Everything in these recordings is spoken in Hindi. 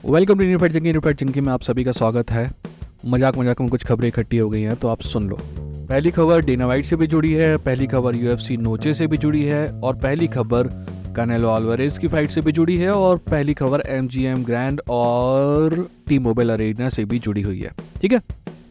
वेलकम टू यूनिफाइड जिंकी में आप सभी का स्वागत है। मजाक मजाक में कुछ खबरें इकट्ठी हो गई हैं तो आप सुन लो। पहली खबर डेना वाइट से भी जुड़ी है, पहली खबर यूएफसी नोचे से भी जुड़ी है, और पहली खबर कैनेलो अल्वारेज की फाइट से भी जुड़ी है, और पहली खबर एमजीएम ग्रैंड और टी मोबाइल अरेना से भी जुड़ी हुई है। ठीक है,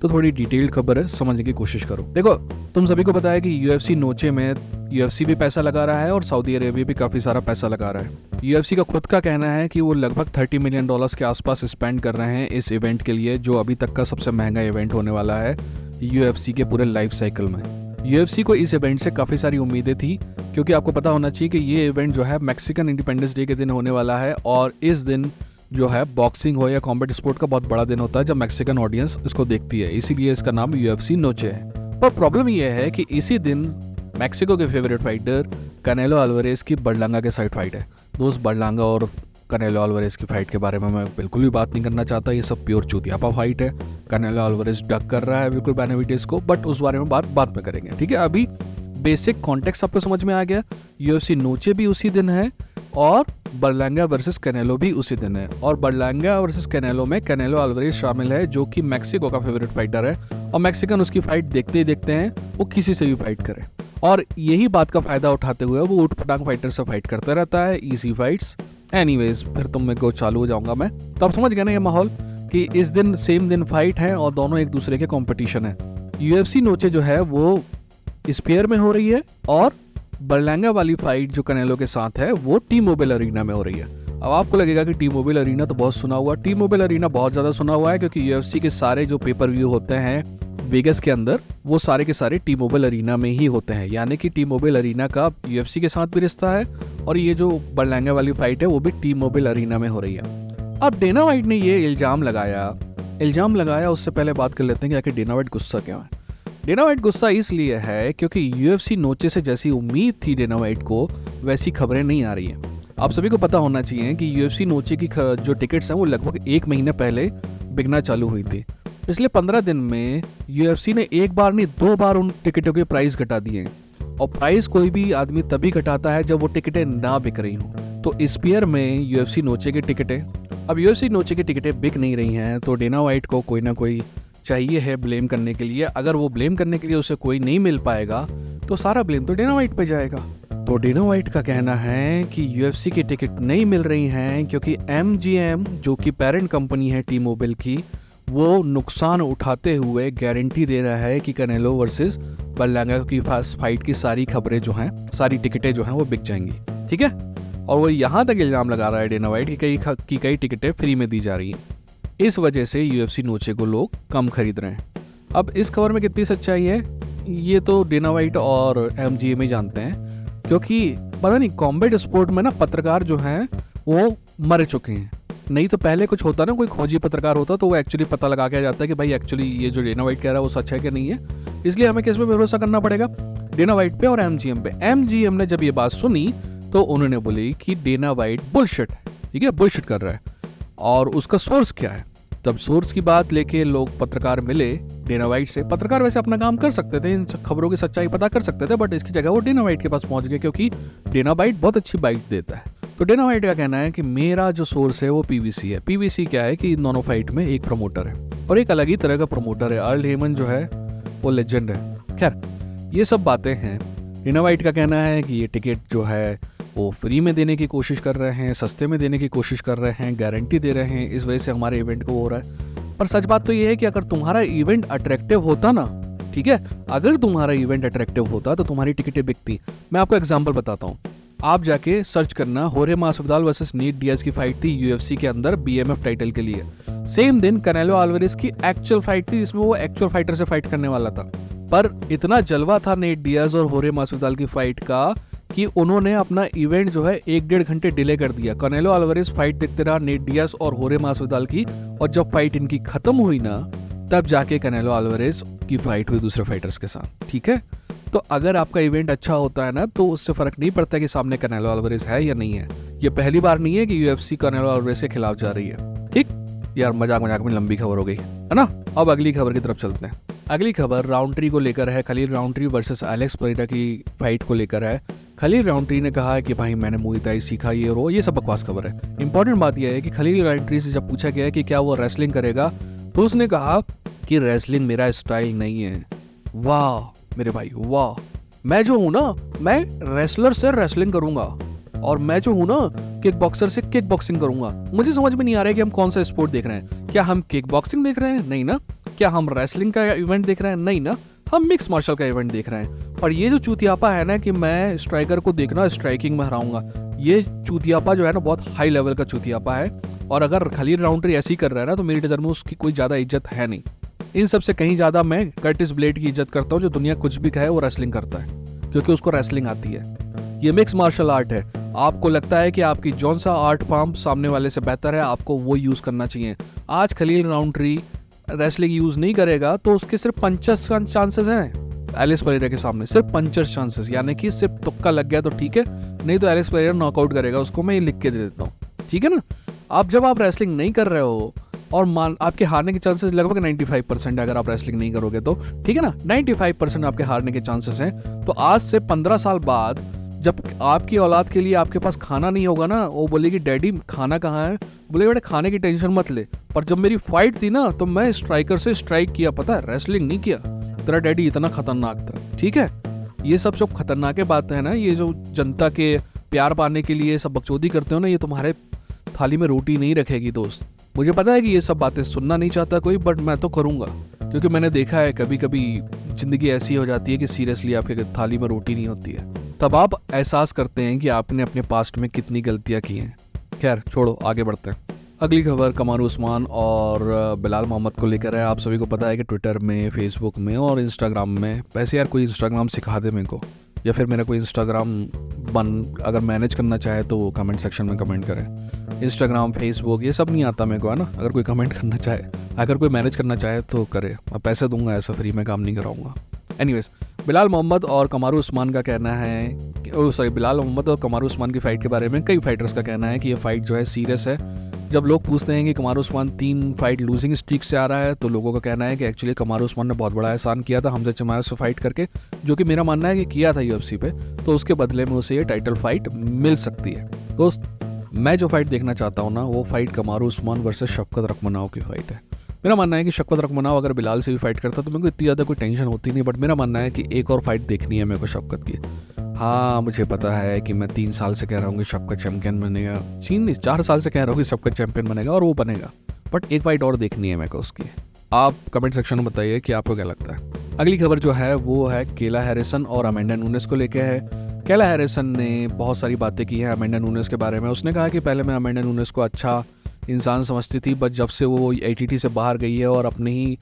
तो थोड़ी डिटेल्ड खबर है, समझने की कोशिश करो। देखो, तुम सभी को पता है कि यूएफसी नोचे में यूएफसी भी पैसा लगा रहा है और सऊदी अरेबिया भी काफ़ी सारा पैसा लगा रहा है। यूएफसी का खुद का कहना है कि वो लगभग $30 मिलियन के आसपास स्पेंड कर रहे हैं इस इवेंट के लिए, जो अभी तक का सबसे महंगा इवेंट होने वाला है यूएफसी के पूरे लाइफ साइकिल में। यूएफसी को इस इवेंट से काफ़ी सारी उम्मीदें थी, क्योंकि आपको पता होना चाहिए कि ये इवेंट जो है मैक्सिकन इंडिपेंडेंस डे के दिन होने वाला है, और इस दिन जो है बॉक्सिंग हो या कॉम्बैट स्पोर्ट का बहुत बड़ा दिन होता है जब मैक्सिकन ऑडियंस इसको देखती है, इसीलिए इसका नाम यूएफसी नोचे है। पर प्रॉब्लम यह है कि इसी दिन मैक्सिको के फेवरेट फाइटर कैनेलो अल्वारेज की बर्लांगा के साइड फाइट है। दोस्त, बर्लांगा और कैनेलो अल्वारेज की फाइट के बारे में मैं बिल्कुल भी बात नहीं करना चाहता, ये सब प्योर चूतियापा फाइट है। कैनेलो अल्वारेज डक कर रहा है बिल्कुल बेनाविडेस को, बट उस बारे में बात बाद में करेंगे। ठीक है, अभी बेसिक कॉन्टेक्स्ट आपको समझ में आ गया। यूएफसी नोचे भी उसी दिन है और बर्लांगा वर्सेस कैनेलो भी उसी दिन है, और बर्लांगा वर्सेस कैनेलो में कैनेलो अल्वारेज शामिल है जो कि मैक्सिको का फेवरेट फाइटर है, और मैक्सिकन उसकी फाइट देखते ही देखते हैं, वो किसी से भी फाइट करे, और यही बात का फायदा उठाते हुए वो ऊट-पटांग फाइटर से फाइट करता रहता है, इजी फाइट्स। एनीवेज, फिर तुम में को चालू हो जाऊंगा मैं, तो आप समझ गए ना ये माहौल कि इस दिन सेम दिन फाइट है और दोनों एक दूसरे के कंपटीशन है। यूएफसी नोचे जो है वो स्पेयर में हो रही है, और बर्लांगा वाली फाइट जो कैनेलो के साथ है वो टी मोबाइल अरीना में हो रही है। अब आपको लगेगा कि टी मोबाइल अरीना तो बहुत सुना हुआ, टी मोबाइल अरीना बहुत ज़्यादा सुना हुआ है, क्योंकि यूएफसी के सारे जो पेपर व्यू होते हैं वेगस के अंदर, वो सारे के सारे टी मोबाइल अरीना में ही होते हैं, यानी कि टी मोबाइल अरीना का यूएफसी के साथ भी रिश्ता है, और ये जो बर्लांगा वाली फाइट है वो भी टी मोबाइल अरीना में हो रही है। अब डेना वाइट ने ये इल्ज़ाम लगाया, उससे पहले बात कर लेते हैं कि आखिर डेना वाइट गुस्सा क्यों है। डेना वाइट गुस्सा इसलिए है क्योंकि यूएफसी नोचे से जैसी उम्मीद थी डेना वाइट को, वैसी खबरें नहीं आ रही हैं। आप सभी को पता होना चाहिए कि यूएफसी नोचे की जो टिकट्स हैं वो लगभग 1 महीने पहले बिकना चालू हुई थी। पिछले 15 दिन में यूएफसी ने एक बार नहीं 2 बार उन टिकटों के प्राइस घटा दिए हैं, और प्राइस कोई भी आदमी तभी घटाता है जब वो टिकटें ना बिक रही हों। तो स्पेयर में यूएफसी नोचे की टिकटें, अब यूएफसी नोचे की टिकटें बिक नहीं रही हैं, तो डेना वाइट को कोई ना कोई चाहिए है ब्लेम करने के लिए। अगर वो ब्लेम करने के लिए उसे कोई नहीं मिल पाएगा तो सारा ब्लेम तो डेना वाइट पे जाएगा। तो डेना वाइट का कहना है कि यूएफसी की टिकट नहीं मिल रही हैं क्योंकि एमजीएम जो कि पेरेंट कंपनी है टी मोबाइल की, वो नुकसान उठाते हुए गारंटी दे रहा है कि कैनेलो वर्सेस बर्लांगा की फाइट की सारी खबरें जो हैं, सारी टिकटें जो हैं वो बिक जाएंगी। ठीक है, और वो यहाँ तक इल्ज़ाम लगा रहा है डेना वाइट कि कई टिकटें फ्री में दी जा रही हैं, इस वजह से यूएफसी नोचे को लोग कम खरीद रहे हैं। अब इस खबर में कितनी सच्चाई है ये तो डेना वाइट और एमजीएम ही जानते हैं, क्योंकि पता नहीं कॉम्बैट स्पोर्ट में ना पत्रकार जो हैं वो मर चुके हैं। नहीं तो पहले कुछ होता ना, कोई खोजी पत्रकार होता तो वो एक्चुअली पता लगा के आ जाता है कि भाई एक्चुअली ये जो डेना वाइट कह रहा है वो सच है कि नहीं है। इसलिए हमें किस पे भरोसा करना पड़ेगा, डेना वाइट पे और एमजीएम पे। एमजीएम ने जब ये बात सुनी तो उन्होंने बोली कि डेना वाइट बुलशिट है, ठीक है, बुलशिट कर रहा है, और उसका सोर्स क्या है। तब सोर्स की बात लेके लोग पत्रकार मिले डेना वाइट से। पत्रकार वैसे अपना काम कर सकते थे, इन खबरों की सच्चाई पता कर सकते थे, बट इसकी जगह वो डेना वाइट के पास पहुंच गए, क्योंकि डेना वाइट बहुत अच्छी बाइट देता है। तो डेना वाइट का कहना है कि मेरा जो सोर्स है वो पीवीसी है। पीवीसी क्या है कि दोनों फाइट में एक प्रमोटर है और एक अलग ही तरह का प्रमोटर है। अर्ल हेमन जो है वो लेजेंड है। खैर, ये सब बातें हैं। डेना वाइट का कहना है कि ये टिकट जो है वो फ्री में देने की कोशिश कर रहे हैं, सस्ते में देने की कोशिश कर रहे हैं, गारंटी दे रहे हैं, इस वजह से हमारे इवेंट को हो रहा है। पर सच बात तो ये है कि अगर तुम्हारा इवेंट अट्रैक्टिव होता ना, ठीक है, अगर तुम्हारा इवेंट अट्रैक्टिव होता तो तुम्हारी टिकटें बिकती। मैं आपको एग्जांपल बताता हूँ, आप जाके सर्च करना, होरे मासविडाल वर्सेस नीट डियाज की फाइट थी यूएफसी के अंदर बीएमएफ टाइटल के लिए। सेम दिन कैनेलो अल्वारेज की एक्चुअल फाइट थी जिसमें वो एक्चुअल फाइटर से फाइट करने वाला था, पर इतना जलवा था नीट डियाज और होरे मासविडाल की फाइट का कि उन्होंने अपना इवेंट जो है 1-1.5 घंटे डिले कर दिया। कैनेलो अल्वारेज फाइट देखते रहा नीट डियाज और होरे मासविडाल की, और जब फाइट इनकी खत्म हुई ना, तब जाके कैनेलो अल्वारेज की फाइट हुई दूसरे फाइटर्स के साथ। ठीक है, तो अगर आपका इवेंट अच्छा होता है ना, तो उससे फर्क नहीं पड़ता कि सामने कैनेलो अल्वारेज है या नहीं है। ये पहली बार नहीं है कि यूएफसी कैनेलो अल्वारेज के खिलाफ जा रही है। ठीक यार, मजाक में लंबी खबर हो गई है ना। अब अगली खबर की तरफ चलते हैं। अगली खबर राउंट्री को लेकर है। खलील राउंट्री वर्सेस एलेक्स परेरा की फाइट को लेकर है। खलील राउंट्री ने कहा है कि भाई मैंने मुई थाई सीखा, ये सब बकवास खबर है। इंपॉर्टेंट बात यह है कि खलील राउंट्री से जब पूछा गया कि क्या वो रेसलिंग करेगा तो उसने कहा कि रेसलिंग मेरा स्टाइल नहीं है। वाह मेरे भाई वाह, मैं जो हूं ना, मैं रेसलर से रेसलिंग करूंगा और मैं जो हूं ना किक बॉक्सर से किक बॉक्सिंग करूंगा। मुझे समझ में नहीं आ रहा है कि हम कौन सा स्पोर्ट देख रहे हैं। क्या हम किक बॉक्सिंग देख रहे हैं? नहीं ना। क्या हम रेसलिंग का इवेंट देख रहे हैं? नहीं ना। हम मिक्स मार्शल का इवेंट देख रहे हैं। और ये जो चूतियापा है ना कि मैं स्ट्राइकर को देखना स्ट्राइकिंग में हराऊंगा, ये चूतियापा जो है ना बहुत हाई लेवल का चूतियापा है। और अगर खलील राउंट्री ऐसे ही कर रहा है ना तो मेरी नज़र में उसकी कोई ज़्यादा इज्जत है नहीं। इन सबसे कहीं ज़्यादा मैं कर्टिस ब्लेड की इज्जत करता हूँ, जो दुनिया कुछ भी कहे वो रेसलिंग करता है क्योंकि उसको रेसलिंग आती है। ये मिक्स मार्शल आर्ट है। आपको लगता है कि आपकी जौन सा आर्ट फॉर्म सामने वाले से बेहतर है, आपको वो यूज़ करना चाहिए। आज खलील राउंट्री रेसलिंग यूज़ नहीं करेगा तो उसके सिर्फ 50 चांसेस हैं एलेक्स परेरा के सामने, सिर्फ 50 चांसेस, यानी कि सिर्फ तुक्का लग गया तो ठीक है, नहीं तो एलेक्स परेरा नॉकआउट करेगा उसको। मैं ये लिख के दे देता हूँ, ठीक है ना। आप जब आप रेसलिंग नहीं कर रहे हो और आपके हारने के चांसेस लगभग 95% है अगर आप रेसलिंग नहीं करोगे तो, ठीक है ना, 95% आपके हारने के चांसेस हैं। तो आज से 15 साल बाद जब आपकी औलाद के लिए आपके पास खाना नहीं होगा ना, वो बोलेगी डैडी खाना कहाँ है, बोले बेटा खाने की टेंशन मत ले, पर जब मेरी फाइट थी ना तो मैं स्ट्राइकर से स्ट्राइक किया, पता है, रेसलिंग नहीं किया। तेरा डैडी इतना खतरनाक था, ठीक है। ये सब जो खतरनाक बातें हैं ना, ये जो जनता के प्यार पाने के लिए सब बकचोदी करते हो ना, ये तुम्हारे थाली में रोटी नहीं रखेगी दोस्त। मुझे पता है कि ये सब बातें सुनना नहीं चाहता कोई, बट मैं तो करूँगा क्योंकि मैंने देखा है कभी कभी ज़िंदगी ऐसी हो जाती है कि सीरियसली आपके थाली में रोटी नहीं होती है। तब आप एहसास करते हैं कि आपने अपने पास्ट में कितनी गलतियां की हैं। खैर छोड़ो, आगे बढ़ते हैं। अगली खबर कमारू उस्मान और बिलाल मोहम्मद को लेकर है। आप सभी को पता है कि ट्विटर में, फेसबुक में और इंस्टाग्राम में, वैसे यार कोई इंस्टाग्राम सिखा दे मेरे को, या फिर मेरा कोई इंस्टाग्राम अगर मैनेज करना चाहे तो वो कमेंट सेक्शन में कमेंट करें। इंस्टाग्राम, फेसबुक ये सब नहीं आता मेरे को, है ना। अगर कोई कमेंट करना चाहे, अगर कोई मैनेज करना चाहे तो करे, मैं पैसे दूंगा, ऐसा फ्री में काम नहीं कराऊंगा। एनीवेज, बिलाल मोहम्मद और कमारू उस्मान का कहना है बिलाल मोहम्मद और कमारू उस्मान की फाइट के बारे में कई फाइटर्स का कहना है कि ये फाइट जो है सीरियस है। जब लोग पूछते हैं कि कमारू उस्मान 3 फाइट लूजिंग स्ट्रीक से आ रहा है तो लोगों का कहना है कि एक्चुअली कमारू उस्मान ने बहुत बड़ा एहसान किया था हमजा चिमाएव से फाइट करके, जो कि मेरा मानना है कि किया था यूएफसी पे, तो उसके बदले में उसे ये टाइटल फाइट मिल सकती है। दोस्त, मैं जो फाइट देखना चाहता हूँ ना, वो फाइट कमारू उस्मान वर्सेस शफकत रखमनाव की फाइट है। मेरा मानना है कि शफकत रखमनाव अगर बिलाल से भी फाइट करता तो मेरे को इतनी ज़्यादा कोई टेंशन होती नहीं, बट मेरा मानना है कि एक और फाइट देखनी है मेरे को शफकत की। हाँ, मुझे पता है कि मैं 3 साल से कह रहा हूँ कि शफकत चैंपियन बनेगा, 4 साल से कह रहा हूँ कि शफकत चैंपियन बनेगा और वो बनेगा, बट एक फाइट और देखनी है मेरे को उसकी। आप कमेंट सेक्शन में बताइए कि आपको क्या लगता है। अगली खबर जो है वो है केला हैरिसन और अमेंडा नूनेस को लेकर है। केला हैरिसन ने बहुत सारी बातें की हैं अमेंडा नूनेस के बारे में। उसने कहा कि पहले मैं अमेंडा नूनेस को अच्छा इंसान समझती थी, बट जब से वो ATT से बाहर गई है और अपनी ही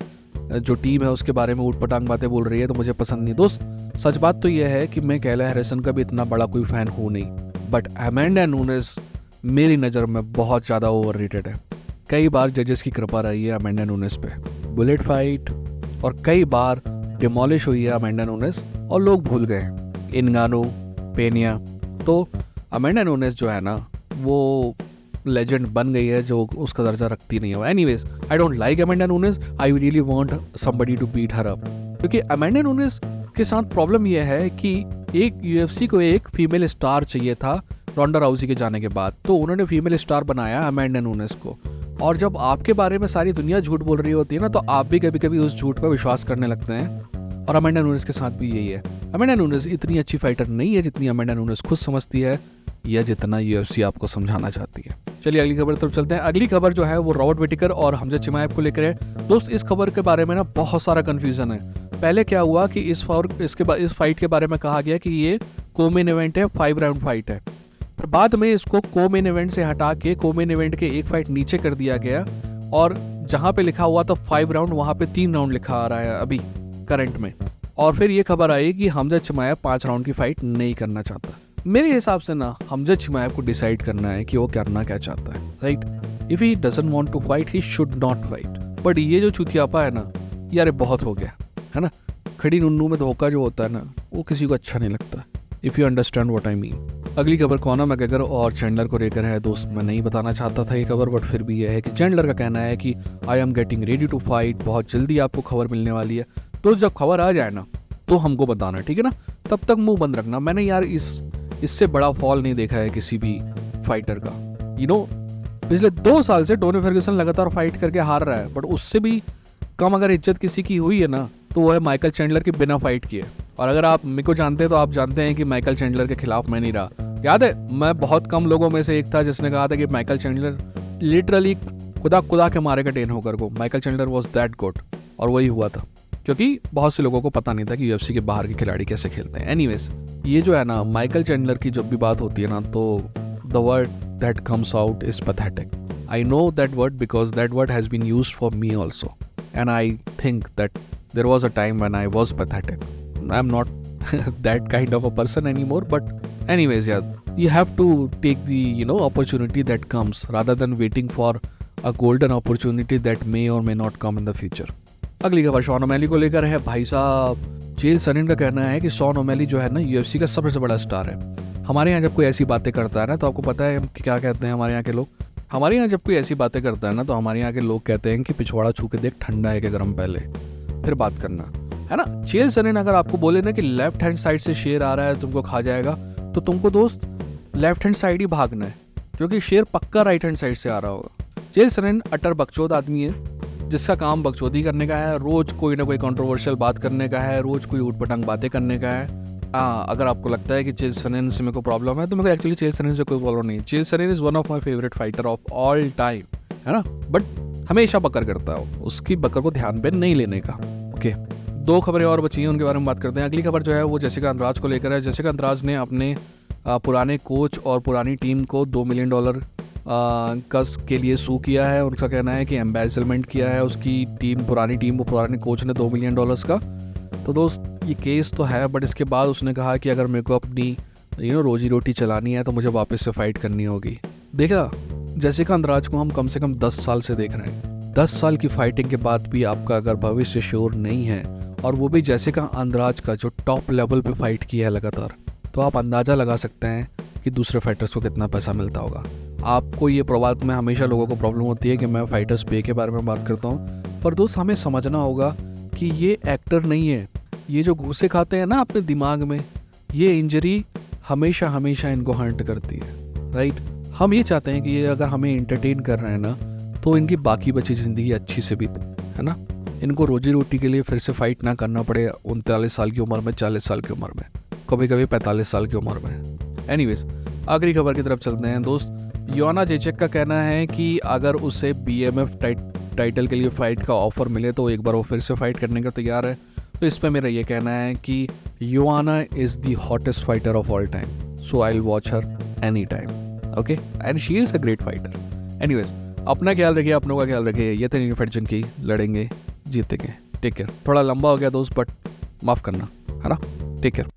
जो टीम है उसके बारे में ऊटपटांग बातें बोल रही है तो मुझे पसंद नहीं। दोस्त, सच बात तो यह है कि मैं केला हैरिसन का भी इतना बड़ा कोई फ़ैन हूँ नहीं, बट अमेंडा नूनेस मेरी नज़र में बहुत ज़्यादा ओवररेटेड है। कई बार जजेस की कृपा रही है अमेंडा नूनेस पे, बुलेट फाइट, और कई बार डिमोलिश हुई है अमेंडा नूनेस और लोग भूल गए इनगानो, पेनिया। तो अमेंडा नूनेस जो है ना वो लेजेंड बन गई है जो उसका दर्जा रखती नहीं है। Anyways, I don't like Amanda Nunes, I really want somebody to beat her up, क्योंकि अमेंडा नूनेस के साथ प्रॉब्लम यह है कि एक UFC को एक फीमेल स्टार चाहिए था रोंडा राउसी के जाने के बाद, तो उन्होंने फीमेल स्टार बनाया अमेंडा नूनेस को। और जब आपके बारे में सारी दुनिया झूठ बोल रही होती है ना, तो आप भी कभी कभी उस झूठ पर विश्वास करने लगते हैं, और अमेंडा नूनेस के साथ भी यही है। अमेंडा नूनेस इतनी अच्छी फाइटर नहीं है जितनी अमेंडा नूनेस खुद समझती है, या जितना UFC आपको समझाना चाहती है। चलिए अगली खबर तरफ चलते हैं। अगली खबर जो है वो रॉबर्ट विटेकर और हमजा चिमाएव को लेकर है। दोस्त, इस खबर के बारे में ना बहुत सारा कंफ्यूजन है। पहले क्या हुआ कि इस फाइट के बारे में कहा गया कि ये को-मेन इवेंट है, 5 राउंड फाइट है, पर बाद में इसको को-मेन इवेंट से हटा के को-मेन इवेंट के एक फाइट नीचे कर दिया गया, और जहां पे लिखा हुआ था 5 राउंड वहां पे 3 राउंड लिखा आ रहा है अभी करंट में। और फिर ये खबर आई कि हमजा चिमाएव 5 राउंड की फाइट नहीं करना चाहता। मेरे हिसाब से ना हमजा चिमाएव को डिसाइड करना है कि वो करना क्या चाहता है, right. If he doesn't want to fight he should not fight. But ये जो चुतियापा है ना यार, बहुत हो गया है ना। खड़ी नुन्नू में धोखा जो होता है ना, वो किसी को अच्छा नहीं लगता, if you understand what I mean. अगली खबर कॉनर मैकग्रेगर और चैंडलर को लेकर है। दोस्त, मैं नहीं बताना चाहता था ये खबर, बट फिर भी यह है कि चैंडलर का कहना है कि I am getting ready to fight, बहुत जल्दी आपको खबर मिलने वाली है। तो जब खबर आ जाए ना तो हमको बताना, ठीक है ना। तब तक मुंह बंद रखना। मैंने यार इससे बड़ा फॉल नहीं देखा है किसी भी फाइटर का। पिछले 2 साल से टोनी फर्ग्यूसन लगातार फाइट करके हार रहा है, बट उससे भी कम अगर इज्जत किसी की हुई है ना तो वो है माइकल चैंडलर की बिना फाइट किए। और अगर आप मेरे को जानते हैं तो आप जानते हैं कि माइकल चैंडलर के खिलाफ मैं नहीं रहा। याद है, मैं बहुत कम लोगों में से एक था जिसने कहा था कि माइकल चैंडलर लिटरली खुदा के मारेगा डेन होकर को। Michael Chandler was that good, और वही हुआ था, क्योंकि बहुत से लोगों को पता नहीं था कि यूएफसी के बाहर के खिलाड़ी कैसे खेलते हैं। एनीवेज, ये जो है ना माइकल चैंडलर की जब भी बात होती है ना तो the word that comes out is pathetic. I know that word because that word has been used for me also, and I think that there was a time when I was pathetic. I am not that kind of a person anymore, but anyways, yeah, you have to take the opportunity that comes rather than waiting for a golden opportunity that may or may not come in the future. अगली खबर शॉन ओमैली को लेकर है। भाई साहब, चेल सनिन का कहना है कि शॉन ओमैली जो है ना यूएफसी का सबसे बड़ा स्टार है। हमारे यहाँ जब कोई ऐसी बातें करता है ना तो आपको पता है क्या कहते हैं हमारे यहाँ के लोग। हमारे यहाँ जब कोई ऐसी बातें करता है ना तो हमारे यहाँ के लोग कहते हैं कि पिछवाड़ा छू के देख ठंडा है कि गर्म, पहले फिर बात करना, है ना। चेल सनिन अगर आपको बोले ना कि लेफ्ट हैंड साइड से शेर आ रहा है तुमको खा जाएगा, तो तुमको दोस्त लेफ्ट हैंड साइड ही भागना है, क्योंकि शेर पक्का राइट हैंड साइड से आ रहा होगा। चेल सनिन अटर बकचोद आदमी है जिसका काम बकचोदी करने का है, रोज कोई ना कोई कंट्रोवर्शियल बात करने का है, रोज कोई ऊटपटांग बातें करने का है। अगर आपको लगता है कि चेल सनिन से मेरे को प्रॉब्लम है तो मेरे को एक्चुअली चेल सनिन से कोई प्रॉब्लम नहीं है। Chael Sonnen is one of my favourite fighter of all time, है ना, बट हमेशा बकर करता है, उसकी बकर को ध्यान पे नहीं लेने का। ओके, 2 खबरें और बची हैं, उनके बारे में बात करते हैं। अगली खबर जो है वो जेसिका अंद्राज को लेकर है। जेसिका अंद्राज ने अपने पुराने कोच और पुरानी टीम को $2 मिलियन के लिए सू किया है। उनका कहना है कि एम्बेजलमेंट किया है उसकी पुरानी टीम को, पुराने कोच ने $2 मिलियन का। तो दोस्त ये केस तो है, बट इसके बाद उसने कहा कि अगर मेरे को अपनी रोजी रोटी चलानी है तो मुझे वापस से फाइट करनी होगी। देखा, जेसिका अंद्राज को हम कम से कम 10 साल से देख रहे हैं। 10 साल की फाइटिंग के बाद भी आपका अगर भविष्य श्योर नहीं है, और वो भी जेसिका अंद्राज का जो टॉप लेवल पे फाइट किया है लगातार, तो आप अंदाज़ा लगा सकते हैं कि दूसरे फाइटर्स को कितना पैसा मिलता होगा। आपको ये बात में हमेशा लोगों को प्रॉब्लम होती है कि मैं फाइटर्स पे के बारे में बात करता हूँ, पर दोस्त हमें समझना होगा कि ये एक्टर नहीं है। ये जो घूसे खाते हैं ना अपने दिमाग में, ये इंजरी हमेशा हमेशा इनको हर्ट करती है, राइट। हम ये चाहते हैं कि ये अगर हमें एंटरटेन कर रहे हैं ना तो इनकी बाकी बची ज़िंदगी अच्छी से बीते, है ना। इनको रोजी रोटी के लिए फिर से फाइट ना करना पड़े 39 साल की उम्र में, 40 साल की उम्र में, कभी कभी 45 साल की उम्र में। एनीवेज, आखिरी खबर की तरफ चलते हैं दोस्त। योआना जेचेक का कहना है कि अगर उसे BMF टाइटल के लिए फाइट का ऑफर मिले तो एक बार वो फिर से फाइट करने का तैयार है। तो इस पर मेरा ये कहना है कि Joanna is the hottest fighter of all time, so I will watch her any time, okay, and she is a great fighter. Anyways, अपना ख्याल रखिए, अपनों का ख्याल रखिए। ये थे फाइट की, लड़ेंगे जीतेंगे। Take care. थोड़ा लंबा हो गया दोस्त, बट माफ़ करना, है ना। Take care.